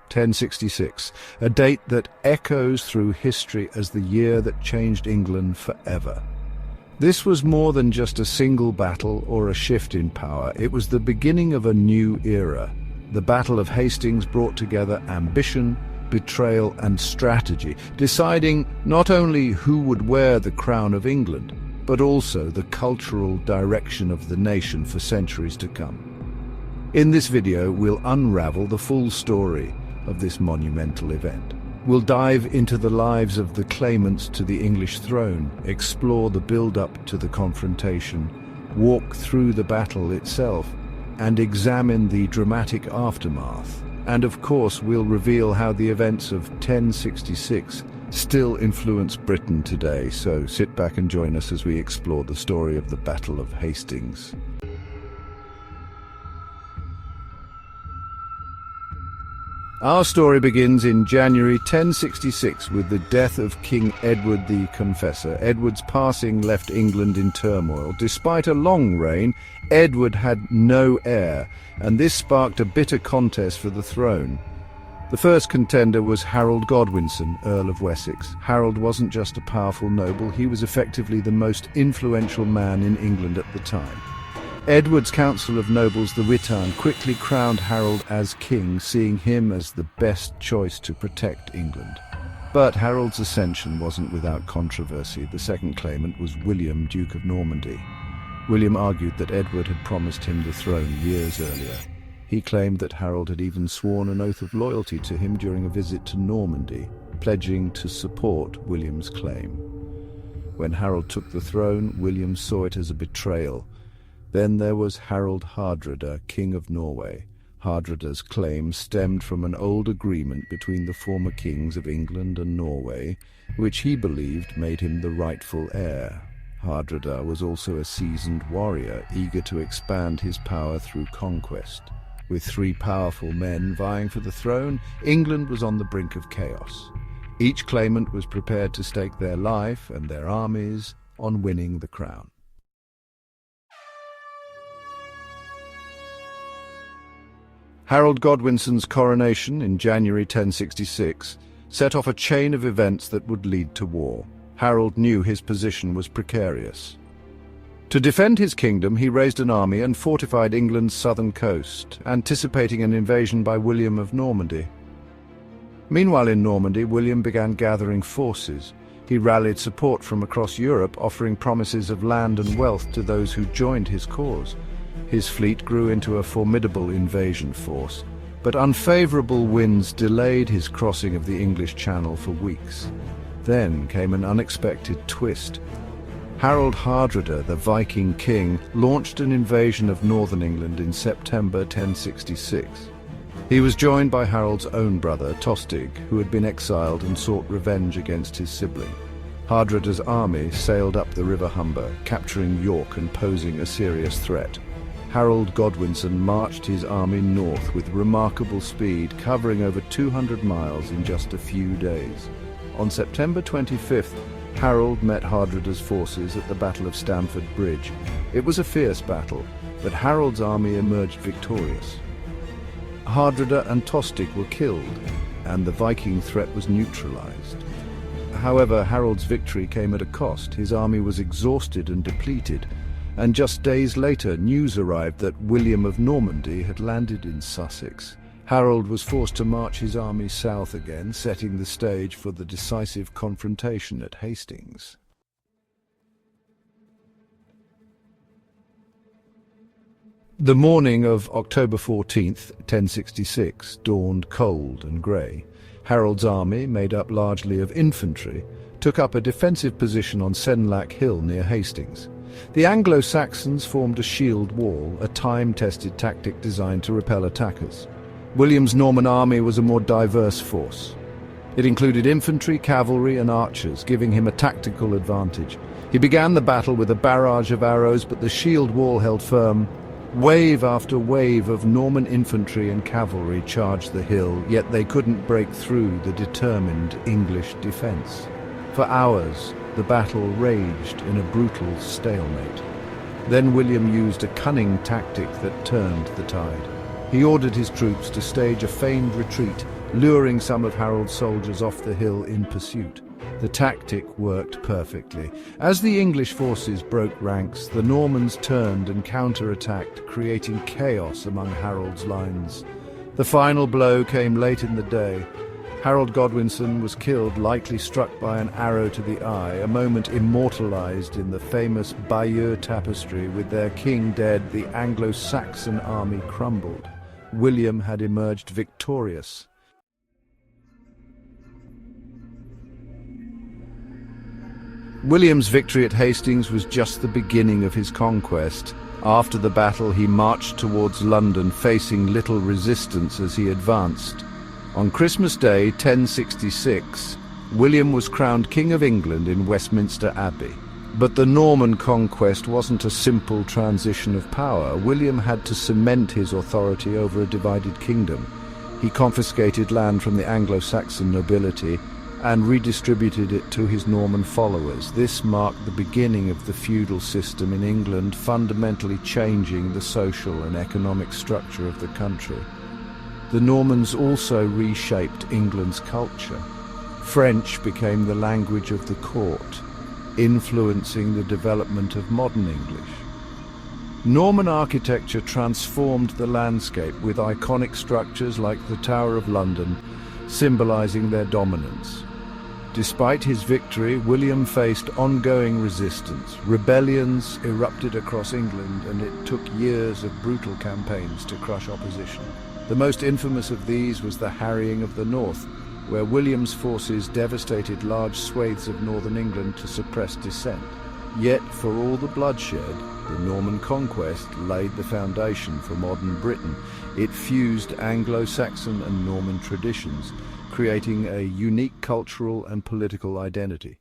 1066, a date that echoes through history as the year that changed England forever. This was more than just a single battle or a shift in power. It was the beginning of a new era. The Battle of Hastings brought together ambition, betrayal, and strategy, deciding not only who would wear the crown of England, but also the cultural direction of the nation for centuries to come. In this video, we'll unravel the full story of this monumental event. We'll dive into the lives of the claimants to the English throne, explore the build-up to the confrontation, walk through the battle itself, and examine the dramatic aftermath. And of course, we'll reveal how the events of 1066 still influence Britain today. So sit back and join us as we explore the story of the Battle of Hastings. Our story begins in January 1066 with the death of King Edward the Confessor. Edward's passing left England in turmoil. Despite a long reign, Edward had no heir, and this sparked a bitter contest for the throne. The first contender was Harold Godwinson, Earl of Wessex. Harold wasn't just a powerful noble, he was effectively the most influential man in England at the time. Edward's Council of Nobles, the Witan, quickly crowned Harold as king, seeing him as the best choice to protect England. But Harold's ascension wasn't without controversy. The second claimant was William, Duke of Normandy. William argued that Edward had promised him the throne years earlier. He claimed that Harold had even sworn an oath of loyalty to him during a visit to Normandy, pledging to support William's claim. When Harold took the throne, William saw it as a betrayal. Then there was Harald Hardrada, King of Norway. Hardrada's claim stemmed from an old agreement between the former kings of England and Norway, which he believed made him the rightful heir. Hardrada was also a seasoned warrior, eager to expand his power through conquest. With three powerful men vying for the throne, England was on the brink of chaos. Each claimant was prepared to stake their life and their armies on winning the crown. Harold Godwinson's coronation in January 1066 set off a chain of events that would lead to war. Harold knew his position was precarious. To defend his kingdom, he raised an army and fortified England's southern coast, anticipating an invasion by William of Normandy. Meanwhile in Normandy, William began gathering forces. He rallied support from across Europe, offering promises of land and wealth to those who joined his cause. His fleet grew into a formidable invasion force, but unfavorable winds delayed his crossing of the English Channel for weeks. Then came an unexpected twist. Harald Hardrada, the Viking king, launched an invasion of northern England in September 1066. He was joined by Harold's own brother, Tostig, who had been exiled and sought revenge against his sibling. Hardrada's army sailed up the River Humber, capturing York and posing a serious threat. Harold Godwinson marched his army north with remarkable speed, covering over 200 miles in just a few days. On September 25th, Harold met Hardrada's forces at the Battle of Stamford Bridge. It was a fierce battle, but Harold's army emerged victorious. Hardrada and Tostig were killed, and the Viking threat was neutralized. However, Harold's victory came at a cost. His army was exhausted and depleted, and just days later news arrived that William of Normandy had landed in Sussex. Harold was forced to march his army south again, setting the stage for the decisive confrontation at Hastings. The morning of October 14th, 1066, dawned cold and grey. Harold's army, made up largely of infantry, took up a defensive position on Senlac Hill near Hastings. The Anglo-Saxons formed a shield wall, a time-tested tactic designed to repel attackers. William's Norman army was a more diverse force. It included infantry, cavalry, and archers, giving him a tactical advantage. He began the battle with a barrage of arrows, but the shield wall held firm. Wave after wave of Norman infantry and cavalry charged the hill, yet they couldn't break through the determined English defense. For hours, the battle raged in a brutal stalemate. Then William used a cunning tactic that turned the tide. He ordered his troops to stage a feigned retreat, luring some of Harold's soldiers off the hill in pursuit. The tactic worked perfectly. As the English forces broke ranks, the Normans turned and counterattacked, creating chaos among Harold's lines. The final blow came late in the day. Harold Godwinson was killed, likely struck by an arrow to the eye, a moment immortalized in the famous Bayeux tapestry. With their king dead, the Anglo-Saxon army crumbled. William had emerged victorious. William's victory at Hastings was just the beginning of his conquest. After the battle, he marched towards London, facing little resistance as he advanced. On Christmas Day, 1066, William was crowned King of England in Westminster Abbey. But the Norman conquest wasn't a simple transition of power. William had to cement his authority over a divided kingdom. He confiscated land from the Anglo-Saxon nobility and redistributed it to his Norman followers. This marked the beginning of the feudal system in England, fundamentally changing the social and economic structure of the country. The Normans also reshaped England's culture. French became the language of the court, influencing the development of modern English. Norman architecture transformed the landscape with iconic structures like the Tower of London, symbolizing their dominance. Despite his victory, William faced ongoing resistance. Rebellions erupted across England, and it took years of brutal campaigns to crush opposition. The most infamous of these was the Harrying of the North, where William's forces devastated large swathes of northern England to suppress dissent. Yet, for all the bloodshed, the Norman conquest laid the foundation for modern Britain. It fused Anglo-Saxon and Norman traditions, creating a unique cultural and political identity.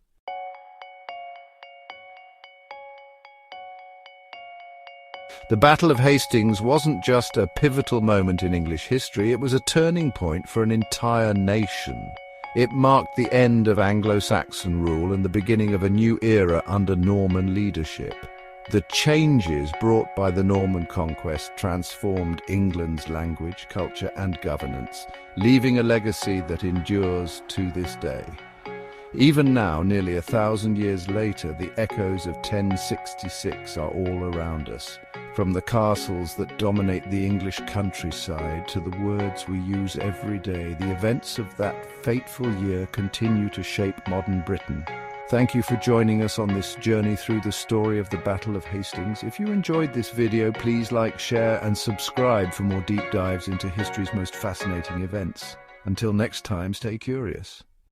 The Battle of Hastings wasn't just a pivotal moment in English history, it was a turning point for an entire nation. It marked the end of Anglo-Saxon rule and the beginning of a new era under Norman leadership. The changes brought by the Norman conquest transformed England's language, culture, and governance, leaving a legacy that endures to this day. Even now, nearly 1,000 years later, the echoes of 1066 are all around us. From the castles that dominate the English countryside to the words we use every day, the events of that fateful year continue to shape modern Britain. Thank you for joining us on this journey through the story of the Battle of Hastings. If you enjoyed this video, please like, share, and subscribe for more deep dives into history's most fascinating events. Until next time, stay curious.